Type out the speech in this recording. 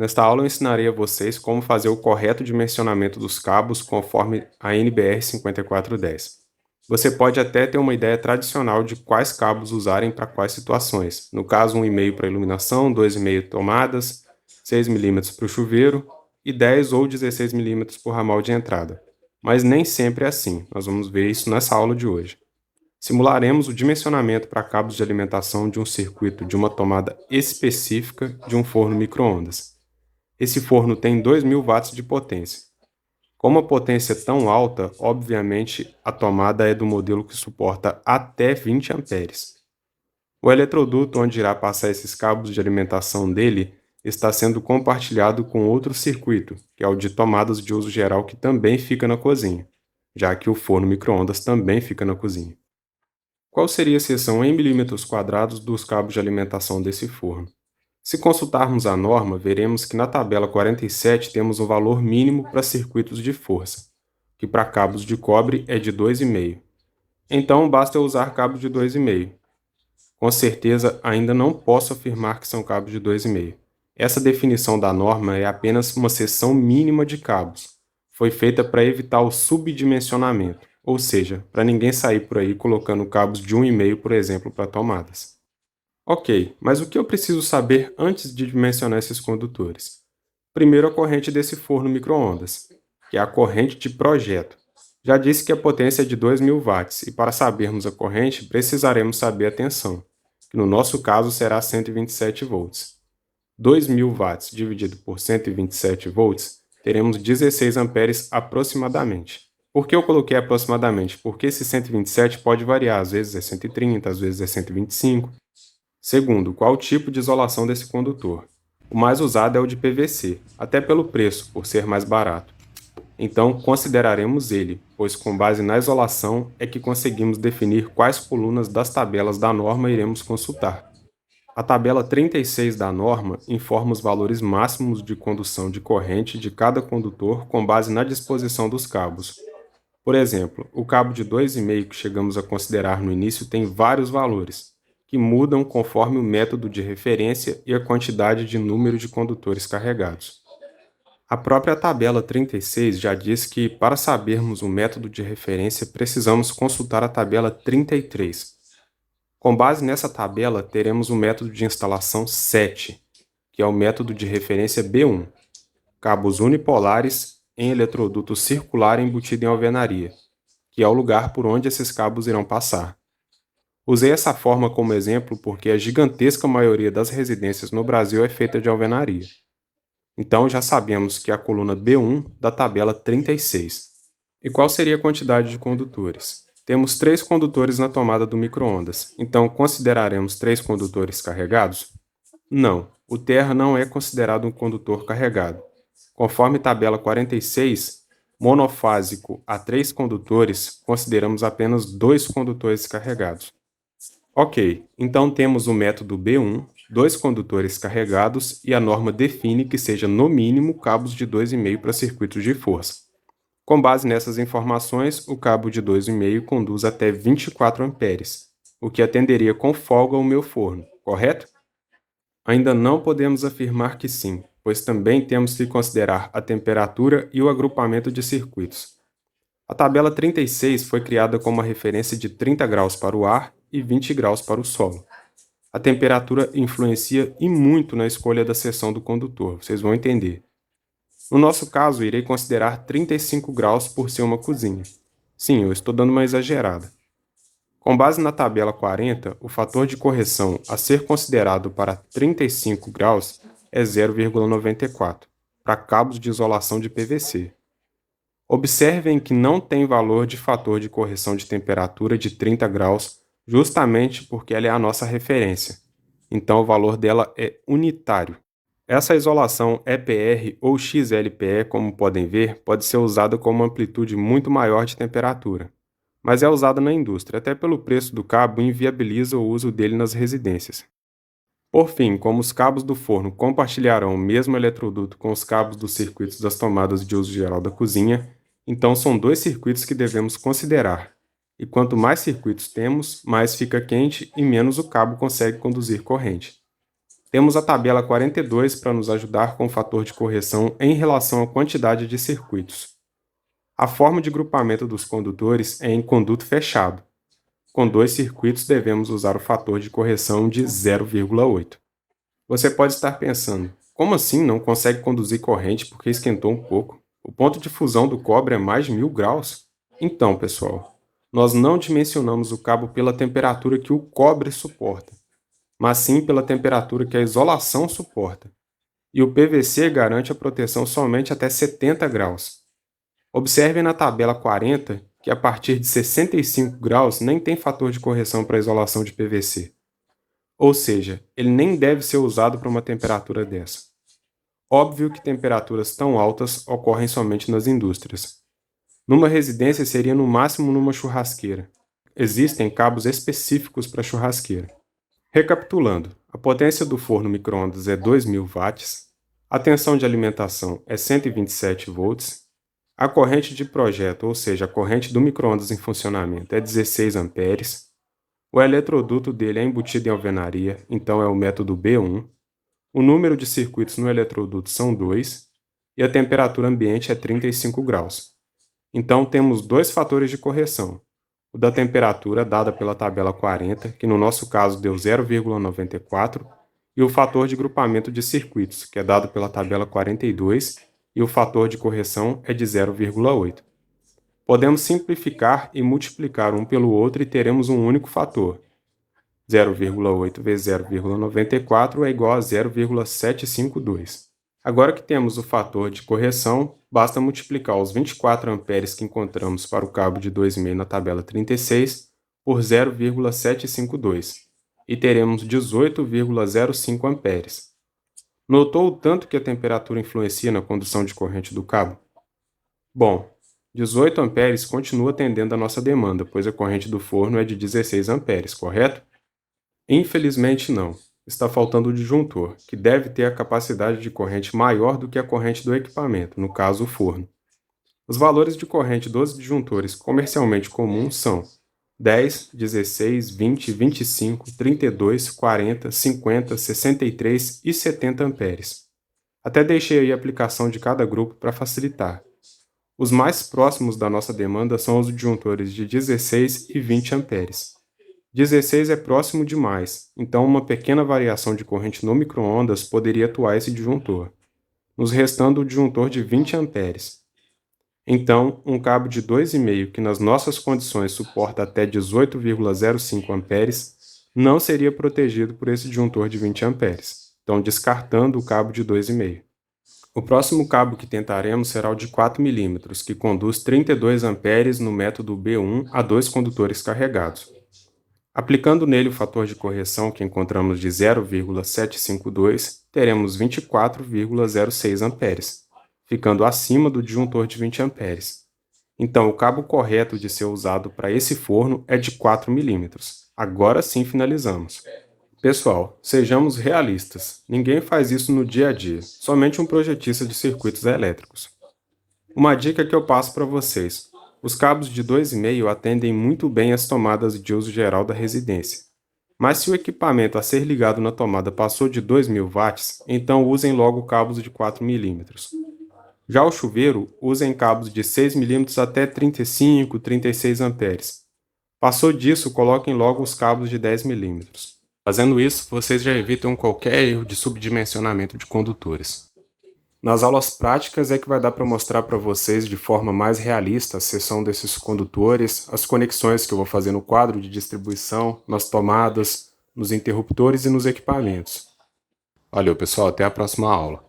Nesta aula eu ensinarei a vocês como fazer o correto dimensionamento dos cabos conforme a NBR 5410. Você pode até ter uma ideia tradicional de quais cabos usarem para quais situações. No caso, 1,5 para iluminação, 2,5 tomadas, 6 milímetros para o chuveiro e 10 ou 16 milímetros para o ramal de entrada. Mas nem sempre é assim. Nós vamos ver isso nessa aula de hoje. Simularemos o dimensionamento para cabos de alimentação de um circuito de uma tomada específica de um forno micro-ondas. Esse forno tem 2.000 watts de potência. Como a potência é tão alta, obviamente a tomada é do modelo que suporta até 20 amperes. O eletroduto onde irá passar esses cabos de alimentação dele está sendo compartilhado com outro circuito, que é o de tomadas de uso geral, que também fica na cozinha, já que o forno micro-ondas também fica na cozinha. Qual seria a seção em milímetros quadrados dos cabos de alimentação desse forno? Se consultarmos a norma, veremos que na tabela 47 temos um valor mínimo para circuitos de força, que para cabos de cobre é de 2,5. Então basta eu usar cabos de 2,5. Com certeza ainda não posso afirmar que são cabos de 2,5. Essa definição da norma é apenas uma seção mínima de cabos. Foi feita para evitar o subdimensionamento, ou seja, para ninguém sair por aí colocando cabos de 1,5, por exemplo, para tomadas. Ok, mas o que eu preciso saber antes de dimensionar esses condutores? Primeiro, a corrente desse forno micro-ondas, que é a corrente de projeto. Já disse que a potência é de 2.000 watts, e para sabermos a corrente, precisaremos saber a tensão, que no nosso caso será 127 volts. 2.000 watts dividido por 127 volts, teremos 16 amperes aproximadamente. Por que eu coloquei aproximadamente? Porque esse 127 pode variar, às vezes é 130, às vezes é 125. Segundo, qual o tipo de isolação desse condutor? O mais usado é o de PVC, até pelo preço, por ser mais barato. Então, consideraremos ele, pois com base na isolação é que conseguimos definir quais colunas das tabelas da norma iremos consultar. A tabela 36 da norma informa os valores máximos de condução de corrente de cada condutor com base na disposição dos cabos. Por exemplo, o cabo de 2,5 que chegamos a considerar no início tem vários valores, que mudam conforme o método de referência e a quantidade de número de condutores carregados. A própria tabela 36 já diz que, para sabermos o método de referência, precisamos consultar a tabela 33. Com base nessa tabela, teremos o método de instalação 7, que é o método de referência B1, cabos unipolares em eletroduto circular embutido em alvenaria, que é o lugar por onde esses cabos irão passar. Usei essa forma como exemplo porque a gigantesca maioria das residências no Brasil é feita de alvenaria. Então já sabemos que é a coluna B1 da tabela 36. E qual seria a quantidade de condutores? Temos 3 condutores na tomada do micro-ondas, então consideraremos 3 condutores carregados? Não, o terra não é considerado um condutor carregado. Conforme tabela 46, monofásico a 3 condutores, consideramos apenas 2 condutores carregados. Ok, então temos o método B1, 2 condutores carregados, e a norma define que seja no mínimo cabos de 2,5 para circuitos de força. Com base nessas informações, o cabo de 2,5 conduz até 24 amperes, o que atenderia com folga ao meu forno, correto? Ainda não podemos afirmar que sim, pois também temos que considerar a temperatura e o agrupamento de circuitos. A tabela 36 foi criada com uma referência de 30 graus para o ar e 20 graus para o solo. A temperatura influencia e muito na escolha da seção do condutor, vocês vão entender. No nosso caso, irei considerar 35 graus por ser uma cozinha. Sim, eu estou dando uma exagerada. Com base na tabela 40, o fator de correção a ser considerado para 35 graus é 0,94, para cabos de isolação de PVC. Observem que não tem valor de fator de correção de temperatura de 30 graus, justamente porque ela é a nossa referência. Então o valor dela é unitário. Essa isolação EPR ou XLPE, como podem ver, pode ser usada com uma amplitude muito maior de temperatura, mas é usada na indústria, até pelo preço do cabo inviabiliza o uso dele nas residências. Por fim, como os cabos do forno compartilharão o mesmo eletroduto com os cabos dos circuitos das tomadas de uso geral da cozinha, então são 2 circuitos que devemos considerar. E quanto mais circuitos temos, mais fica quente e menos o cabo consegue conduzir corrente. Temos a tabela 42 para nos ajudar com o fator de correção em relação à quantidade de circuitos. A forma de grupamento dos condutores é em conduto fechado. Com 2 circuitos, devemos usar o fator de correção de 0,8. Você pode estar pensando, como assim não consegue conduzir corrente porque esquentou um pouco? O ponto de fusão do cobre é mais de 1000 graus? Então, pessoal, nós não dimensionamos o cabo pela temperatura que o cobre suporta, mas sim pela temperatura que a isolação suporta. E o PVC garante a proteção somente até 70 graus. Observe na tabela 40 que a partir de 65 graus nem tem fator de correção para a isolação de PVC. Ou seja, ele nem deve ser usado para uma temperatura dessa. Óbvio que temperaturas tão altas ocorrem somente nas indústrias. Numa residência seria no máximo numa churrasqueira. Existem cabos específicos para churrasqueira. Recapitulando, a potência do forno micro-ondas é 2000 watts, a tensão de alimentação é 127 volts, a corrente de projeto, ou seja, a corrente do micro-ondas em funcionamento, é 16 amperes, o eletroduto dele é embutido em alvenaria, então é o método B1, o número de circuitos no eletroduto são 2 e a temperatura ambiente é 35 graus. Então temos 2 fatores de correção, o da temperatura dada pela tabela 40, que no nosso caso deu 0,94, e o fator de grupamento de circuitos, que é dado pela tabela 42, e o fator de correção é de 0,8. Podemos simplificar e multiplicar um pelo outro e teremos um único fator. 0,8 vezes 0,94 é igual a 0,752. Agora que temos o fator de correção, basta multiplicar os 24 amperes que encontramos para o cabo de 2,5 na tabela 36 por 0,752 e teremos 18,05 amperes. Notou o tanto que a temperatura influencia na condução de corrente do cabo? Bom, 18 amperes continua atendendo a nossa demanda, pois a corrente do forno é de 16 amperes, correto? Infelizmente não. Está faltando o disjuntor, que deve ter a capacidade de corrente maior do que a corrente do equipamento, no caso o forno. Os valores de corrente dos disjuntores comercialmente comuns são 10, 16, 20, 25, 32, 40, 50, 63 e 70 amperes. Até deixei aí a aplicação de cada grupo para facilitar. Os mais próximos da nossa demanda são os disjuntores de 16 e 20 amperes. 16 é próximo demais, então uma pequena variação de corrente no micro-ondas poderia atuar esse disjuntor, nos restando o disjuntor de 20 amperes. Então, um cabo de 2,5 que nas nossas condições suporta até 18,05 amperes não seria protegido por esse disjuntor de 20 amperes, então descartando o cabo de 2,5. O próximo cabo que tentaremos será o de 4 mm, que conduz 32 amperes no método B1 a 2 condutores carregados. Aplicando nele o fator de correção que encontramos de 0,752, teremos 24,06 amperes, ficando acima do disjuntor de 20 amperes. Então, o cabo correto de ser usado para esse forno é de 4 mm. Agora sim finalizamos. Pessoal, sejamos realistas. Ninguém faz isso no dia a dia, somente um projetista de circuitos elétricos. Uma dica que eu passo para vocês. Os cabos de 2,5 atendem muito bem as tomadas de uso geral da residência. Mas se o equipamento a ser ligado na tomada passou de 2.000 watts, então usem logo cabos de 4 mm. Já o chuveiro, usem cabos de 6 mm até 35, 36 amperes. Passou disso, coloquem logo os cabos de 10 mm. Fazendo isso, vocês já evitam qualquer erro de subdimensionamento de condutores. Nas aulas práticas é que vai dar para mostrar para vocês de forma mais realista a seção desses condutores, as conexões que eu vou fazer no quadro de distribuição, nas tomadas, nos interruptores e nos equipamentos. Valeu, pessoal, até a próxima aula.